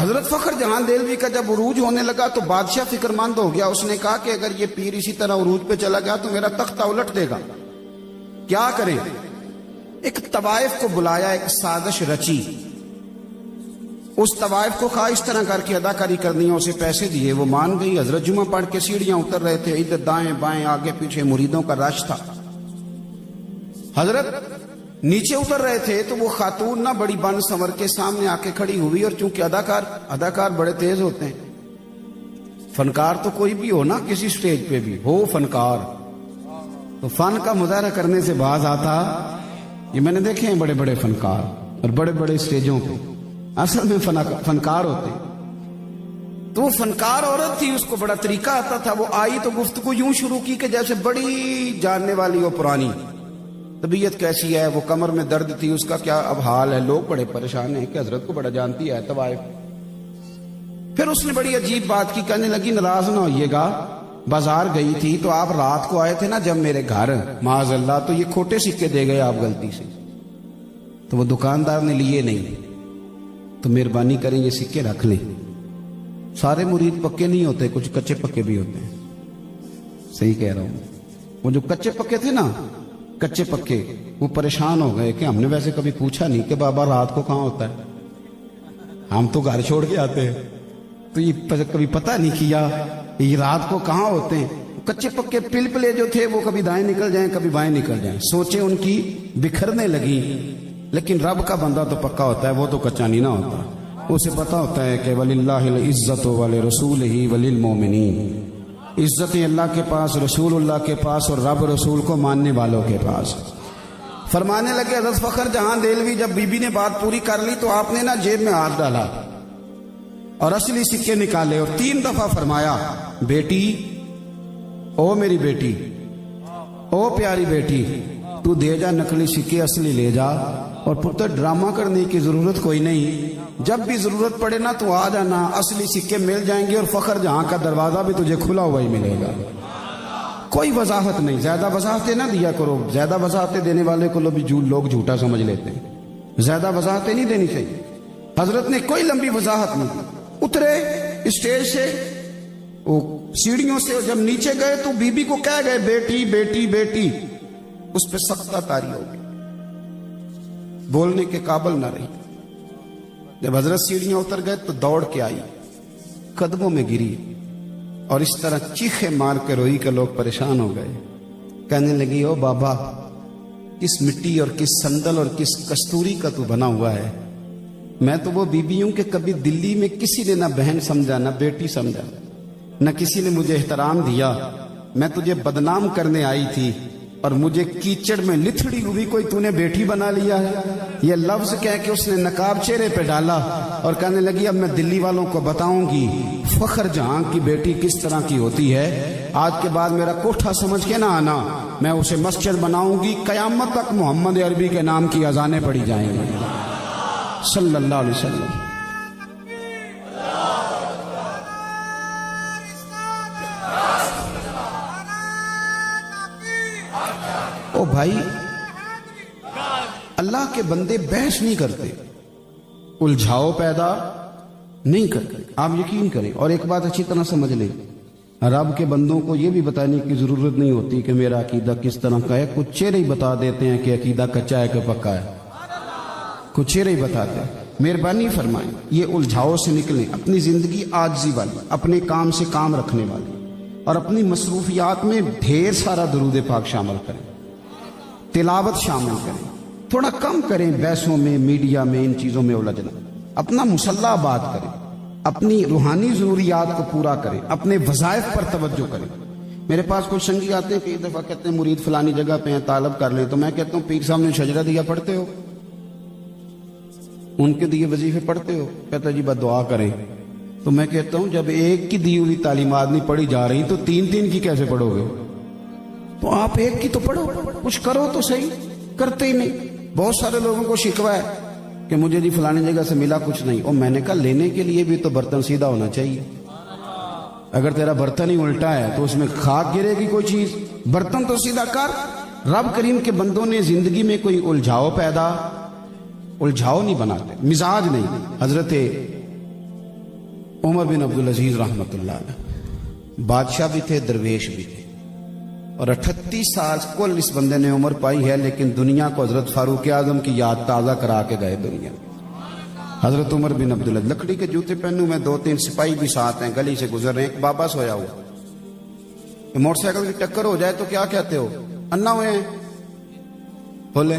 حضرت فخر جہاں دہلوی کا جب عروج ہونے لگا تو بادشاہ فکر مند ہو گیا. اس نے کہا کہ اگر یہ پیر اسی طرح عروج پہ چلا گیا تو میرا تختہ الٹ دے گا, کیا کریں؟ ایک طوائف کو بلایا, ایک سازش رچی. اس طوائف کو کہا اس طرح کر کے اداکاری کرنی ہے, اسے پیسے دیے, وہ مان گئی. حضرت جمعہ پڑھ کے سیڑھیاں اتر رہے تھے, ادھر دائیں بائیں آگے پیچھے مریدوں کا رش تھا. حضرت نیچے اتر رہے تھے تو وہ خاتون نہ بڑی بن سنور کے سامنے آ کے کھڑی ہوئی, اور چونکہ اداکار بڑے تیز ہوتے ہیں, فنکار تو کوئی بھی ہو نا, کسی سٹیج پہ بھی ہو فنکار, تو فن کا مظاہرہ کرنے سے باز آتا. یہ میں نے دیکھے ہیں بڑے بڑے فنکار اور بڑے بڑے سٹیجوں پہ, اصل میں فنکار ہوتے. تو وہ فنکار عورت تھی, اس کو بڑا طریقہ آتا تھا. وہ آئی تو گفتگو یوں شروع کی کہ جیسے بڑی جاننے والی ہو پرانی. طبیعت کیسی ہے, وہ کمر میں درد تھی, اس کا کیا اب حال ہے, لوگ بڑے پریشان ہیں کہ حضرت کو بڑا جانتی ہے طوائف. پھر اس نے بڑی عجیب بات کی, کہنے لگی ناراض نہ ہوئیے گا, بازار گئی تھی تو آپ رات کو آئے تھے نا جب میرے گھر, معاذ اللہ, تو یہ کھوٹے سکے دے گئے آپ غلطی سے, تو وہ دکاندار نے لیے نہیں, تو مہربانی کریں یہ سکے رکھ لیں. سارے مرید پکے نہیں ہوتے, کچھ کچے پکے بھی ہوتے ہیں. صحیح کہہ رہا ہوں. وہ جو کچے پکے تھے نا, کچے پکے, وہ پریشان ہو گئے کہ ہم نے ویسے کبھی پوچھا نہیں کہ بابا رات کو کہاں ہوتا ہے, ہم تو گھر چھوڑ کے آتے ہیں, تو یہ کبھی پتہ نہیں کیا یہ رات کو کہاں ہوتے ہیں. کچے پکے پلپلے جو تھے وہ کبھی دائیں نکل جائیں کبھی بائیں نکل جائیں, سوچیں ان کی بکھرنے لگی. لیکن رب کا بندہ تو پکا ہوتا ہے, وہ تو کچا نہیں نہ ہوتا. اسے پتہ ہوتا ہے کہ وَلِلَّهِ الْعِزَّةُ وَلِرَسُولِهِ وَلِلْمُؤْمِنِينَ, عزتیں اللہ کے پاس, رسول اللہ کے پاس, اور رب رسول کو ماننے والوں کے پاس. فرمانے لگے حضرت فخر جہاں دہلوی, جب بی بی نے بات پوری کر لی تو آپ نے نا جیب میں ہاتھ ڈالا اور اصلی سکے نکالے, اور 3 دفعہ فرمایا, بیٹی, او میری بیٹی, او پیاری بیٹی, تو دے جا نقلی سکے, اصلی لے جا. اور پتر ڈرامہ کرنے کی ضرورت کوئی نہیں, جب بھی ضرورت پڑے نا تو آ جانا, اصلی سکے مل جائیں گے, اور فخر جہاں کا دروازہ بھی تجھے کھلا ہوا ہی ملے گا. کوئی وضاحت نہیں, زیادہ وضاحتیں نہ دیا کرو, زیادہ وضاحتیں دینے والے کو لوگ جھوٹا سمجھ لیتے ہیں. زیادہ وضاحتیں نہیں دینی چاہیے. حضرت نے کوئی لمبی وضاحت نہیں دی, اترے اسٹیج سے, وہ سیڑھیوں سے جب نیچے گئے تو بی بی کو کہہ گئے بیٹی بیٹی بیٹی. اس پہ سختہ طاری ہو گئی, بولنے کے قابل نہ رہی. جب حضرت سیڑھیاں اتر گئے تو دوڑ کے آئی, قدموں میں گری, اور اس طرح چیخے مار کے روئی کہ لوگ پریشان ہو گئے. کہنے لگی, او بابا, کس مٹی اور کس سندل اور کس کستوری کا تو بنا ہوا ہے. میں تو وہ بیوی ہوں کہ کبھی دلی میں کسی نے نہ بہن سمجھا نہ بیٹی سمجھا, نہ کسی نے مجھے احترام دیا. میں تجھے بدنام کرنے آئی تھی, اور مجھے کیچڑ میں لتھڑی ہوئی کوئی تو نے بیٹی بنا لیا ہے. یہ لفظ کہہ کے اس نے نقاب چہرے پہ ڈالا, اور کہنے لگی اب میں دلی والوں کو بتاؤں گی فخر جہاں کی بیٹی کس طرح کی ہوتی ہے. آج کے بعد میرا کوٹھا سمجھ کے نہ آنا, میں اسے مسجد بناؤں گی, قیامت تک محمد عربی کے نام کی اذانیں پڑھی جائیں گی صلی اللہ علیہ وسلم. او بھائی, اللہ کے بندے بحث نہیں کرتے, الجھاؤ پیدا نہیں کرتے, آپ یقین کریں. اور ایک بات اچھی طرح سمجھ لیں, رب کے بندوں کو یہ بھی بتانے کی ضرورت نہیں ہوتی کہ میرا عقیدہ کس طرح کا ہے. کچھ چہرے ہی بتا دیتے ہیں کہ عقیدہ کچا ہے کہ پکا ہے, کچھ چہرے ہی بتاتے ہیں. مہربانی فرمائیں, یہ الجھاؤ سے نکلیں, اپنی زندگی عاجزی والی, اپنے کام سے کام رکھنے والی, اور اپنی مصروفیات میں ڈھیر سارا درود پاک شامل کریں, تلاوت شامل کریں, تھوڑا کم کریں بحثوں میں, میڈیا میں, ان چیزوں میں الجھنا. اپنا مسلح آباد کریں, اپنی روحانی ضروریات کو پورا کریں, اپنے وظائف پر توجہ کریں. میرے پاس کوئی سنگی آتے ہیں کہ ایک دفعہ کہتے ہیں مرید فلانی جگہ پہ ہیں, طالب کر لیں. تو میں کہتا ہوں پیر صاحب نے شجرہ دیا, پڑھتے ہو؟ ان کے دیے وظیفے پڑھتے ہو؟ کہتا جی بس دعا کریں. تو میں کہتا ہوں جب ایک کی دی ہوئی تعلیمات نہیں پڑھی جا رہی تو 3 کی کیسے پڑھو گے؟ تو آپ ایک کی تو پڑھو, کچھ کرو تو صحیح. کرتے ہی نہیں. بہت سارے لوگوں کو شکوہ ہے کہ مجھے جی فلانی جگہ سے ملا کچھ نہیں. اور میں نے کہا لینے کے لیے بھی تو برتن سیدھا ہونا چاہیے. اگر تیرا برتن ہی الٹا ہے تو اس میں خاک گرے گی کوئی چیز. برتن تو سیدھا کر. رب کریم کے بندوں نے زندگی میں کوئی الجھاؤ نہیں بناتے, مزاج نہیں. حضرت عمر بن عبد العزیز رحمۃ اللہ علیہ بادشاہ بھی تھے، درویش بھی تھے، اور 38 سال کل اس بندے نے عمر پائی ہے، لیکن دنیا کو حضرت فاروق اعظم کی یاد تازہ کرا کے گئے دنیا۔ حضرت عمر بن عبد العزیز لکڑی کے جوتے پہنے ہوئے، 2-3 سپاہی بھی ساتھ ہیں، گلی سے گزر رہے ہیں، ایک بابا سویا ہوا، موٹر سائیکل کی ٹکر ہو جائے تو کیا کہتے ہو؟ انا ہوئے ہیں بولے۔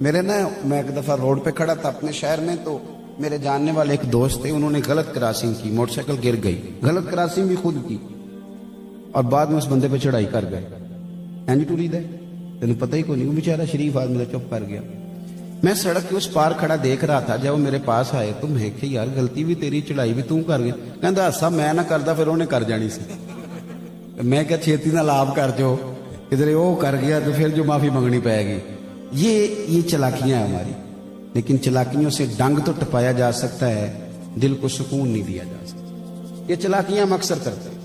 میرے نا میں ایک دفعہ روڈ پہ کھڑا تھا اپنے شہر میں، تو میرے جاننے والے ایک دوست تھے، انہوں نے غلط کراسنگ کی، موٹر سائیکل گر گئی، غلط کراسنگ بھی خود کی، اور بعد میں اس بندے پہ چڑھائی کر گئے۔ اینجی ٹولی دے تینوں پتہ ہی کوئی نہیں، وہ بیچارہ شریف آدمی تھا، چپ کر گیا۔ میں سڑک کے اس پار کھڑا دیکھ رہا تھا، جب وہ میرے پاس آئے تو میں کہ یار غلطی بھی تیری، چڑھائی بھی توں کر گیا۔ کہندا ایسا میں نہ کردا پھر انہیں کر جانی سی۔ میں کہ چھیتی نہ لاب کر جو، ادھر وہ کر گیا تو پھر جو معافی منگنی پائے گی۔ یہ چلاکیاں ہیں ہماری، لیکن چلاکیوں سے ڈنگ تو ٹپایا جا سکتا ہے، دل کو سکون نہیں دیا جا سکتا۔ یہ چلاکیاں ہم اکثر کرتے ہیں،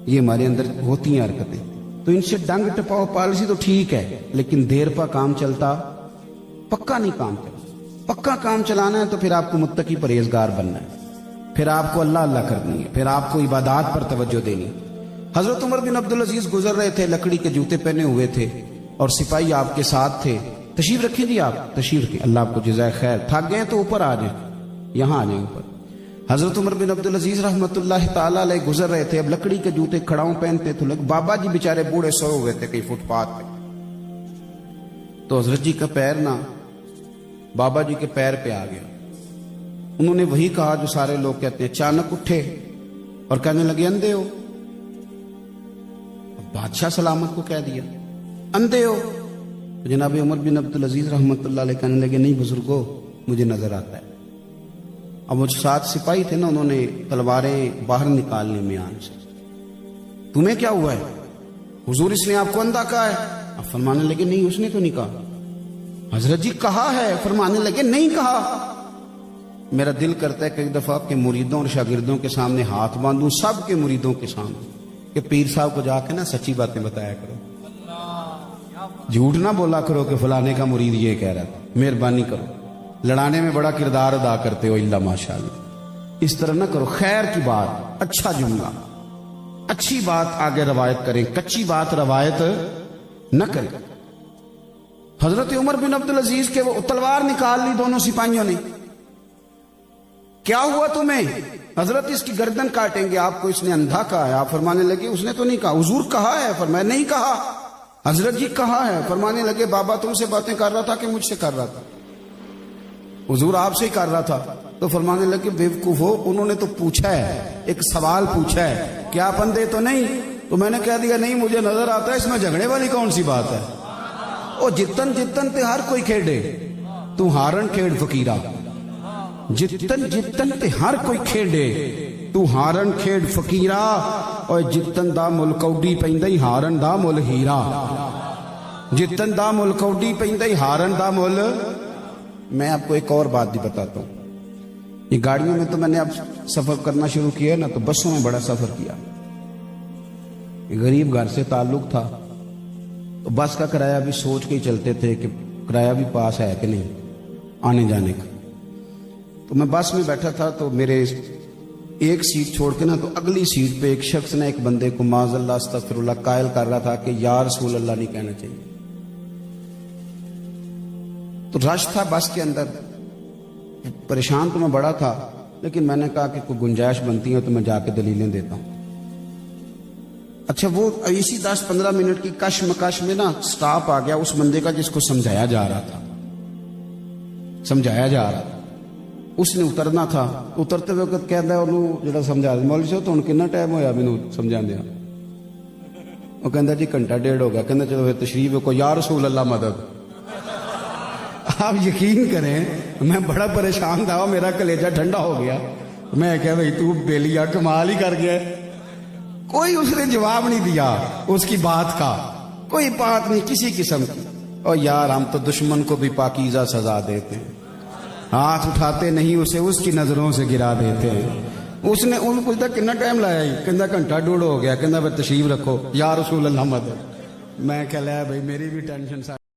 یہ ہمارے اندر ہوتی ہیں حرکتیں، تو ان سے ڈنگ ٹپاؤ پالیسی تو ٹھیک ہے، لیکن دیر پا کام چلتا پکا نہیں کام چلتا۔ پکا کام چلانا ہے تو پھر آپ کو متقی پرہیزگار بننا ہے، پھر آپ کو اللہ اللہ کرنی ہے، پھر آپ کو عبادات پر توجہ دینی ہے۔ حضرت عمر بن عبد العزیز گزر رہے تھے، لکڑی کے جوتے پہنے ہوئے تھے، اور سپاہی آپ کے ساتھ تھے۔ تشریف رکھیں جی، آپ تشریف رکھیں، اللہ آپ کو جزائے خیر۔ تھک گئے تو اوپر آ جائیں، یہاں آ جائیں اوپر۔ حضرت عمر بن عبد العزیز رحمۃ اللہ تعالیٰ علیہ گزر رہے تھے، اب لکڑی کے جوتے کھڑاؤں پہنتے تو لگ بابا جی بیچارے بوڑھے سوئے ہوئے تھے کہیں فٹ پاتھ پہ، تو حضرت جی کا پیر نہ بابا جی کے پیر پہ آ گیا۔ انہوں نے وہی کہا جو سارے لوگ کہتے ہیں، اچانک اٹھے اور کہنے لگے اندھے ہو۔ بادشاہ سلامت کو کہہ دیا اندھے ہو۔ جناب عمر بن عبد العزیز رحمۃ اللہ علیہ کہنے لگے نہیں بزرگو، مجھے نظر آتا ہے۔ اب وہ 7 سپاہی تھے نا، انہوں نے تلواریں باہر نکال لی میان سے۔ تمہیں کیا ہوا ہے حضور؟ اس نے آپ کو اندھا کہا ہے؟ اب فرمانے لگے نہیں، اس نے تو نہیں کہا۔ حضرت جی کہا ہے۔ فرمانے لگے نہیں کہا۔ میرا دل کرتا ہے کہ ایک دفعہ کے مریدوں اور شاگردوں کے سامنے ہاتھ باندھوں، سب کے مریدوں کے سامنے، کہ پیر صاحب کو جا کے نا سچی باتیں بتایا کرو، جھوٹ نہ بولا کرو کہ فلانے کا مرید یہ کہہ رہا تھا، مہربانی کرو، لڑانے میں بڑا کردار ادا کرتے ہو الا ماشاءاللہ، اس طرح نہ کرو، خیر کی بات، اچھا جملہ، اچھی بات آگے روایت کریں، کچی بات روایت نہ کریں۔ حضرت عمر بن عبد العزیز کے وہ تلوار نکال لی دونوں سپاہیوں نے۔ کیا ہوا تمہیں؟ حضرت اس کی گردن کاٹیں گے، آپ کو اس نے اندھا کہا ہے۔ آپ فرمانے لگے اس نے تو نہیں کہا۔ حضور کہا ہے؟ فرمایا نہیں کہا۔ حضرت جی کہا ہے۔ فرمانے لگے بابا تم سے باتیں کر رہا تھا کہ مجھ سے کر رہا تھا؟ حضور آپ سے ہی کر رہا تھا۔ تو فرمانے لگے بیوقوف ہو، انہوں نے تو پوچھا ہے، ایک سوال پوچھا ہے کہ آپ اندھے تو نہیں؟ تو میں نے کہہ دیا نہیں مجھے نظر آتا ہے، اس میں جھگڑے والی کون سی بات ہے؟ او جتن جتن تے ہر کوئی کھیڑے، تو ہارن کھیڑ فقیرہ، جتن جتن تے ہر کوئی کھیڑے، تو ہارن کھیڑ فقیرہ، اور جتن دا مل کوڈی پیندائی ہارن دا مل ہیرا، جتن دا مل کوڈی پیندائی ہارن دا مل۔ میں آپ کو ایک اور بات بھی بتاتا ہوں، یہ گاڑیوں میں تو میں نے اب سفر کرنا شروع کیا نا، تو بسوں میں بڑا سفر کیا، غریب گھر سے تعلق تھا، تو بس کا کرایہ بھی سوچ کے ہی چلتے تھے کہ کرایہ بھی پاس ہے کہ نہیں آنے جانے کا۔ تو میں بس میں بیٹھا تھا، تو میرے ایک سیٹ چھوڑ کے نا، تو اگلی سیٹ پہ ایک شخص نے ایک بندے کو معاذ اللہ استغفر اللہ قائل کر رہا تھا کہ یا رسول اللہ نہیں کہنا چاہیے۔ تو رش تھا بس کے اندر، پریشان تو میں بڑا تھا، لیکن میں نے کہا کہ کوئی گنجائش بنتی ہے تو میں جا کے دلیلیں دیتا ہوں۔ اچھا وہ اسی 10-15 منٹ کی کشمکش میں نا سٹاپ آ گیا اس بندے کا جس کو سمجھایا جا رہا تھا، اس نے اترنا تھا۔ اترتے وقت کہتا ہے انہوں جڑا سمجھا دیا مولوی صاحب تو کتنا ٹائم ہویا مینوں سمجھا دیا؟ وہ کہتا جی گھنٹہ ڈیڑھ ہو گیا۔ کہتا چلو پھر تشریف کو یا رسول اللہ مدد۔ آپ یقین کریں میں بڑا پریشان تھا، میرا کلیجہ ٹھنڈا ہو گیا۔ میں کہا بھائی تو بیلیا کمال ہی کر گیا۔ کوئی اس نے جواب نہیں دیا اس کی بات کا، کوئی بات نہیں کسی قسم کی۔ اور یار ہم تو دشمن کو بھی پاکیزہ سزا دیتے ہیں، ہاتھ اٹھاتے نہیں اسے، اس کی نظروں سے گرا دیتے ہیں۔ اس نے ان پوچھتا کتنا ٹائم لایا ہی؟ کہنا گھنٹہ ڈیڑھ ہو گیا۔ کہنا پھر تشریف رکھو یا رسول اللہ مدد۔ میں کہہ لیا بھائی میری بھی ٹینشن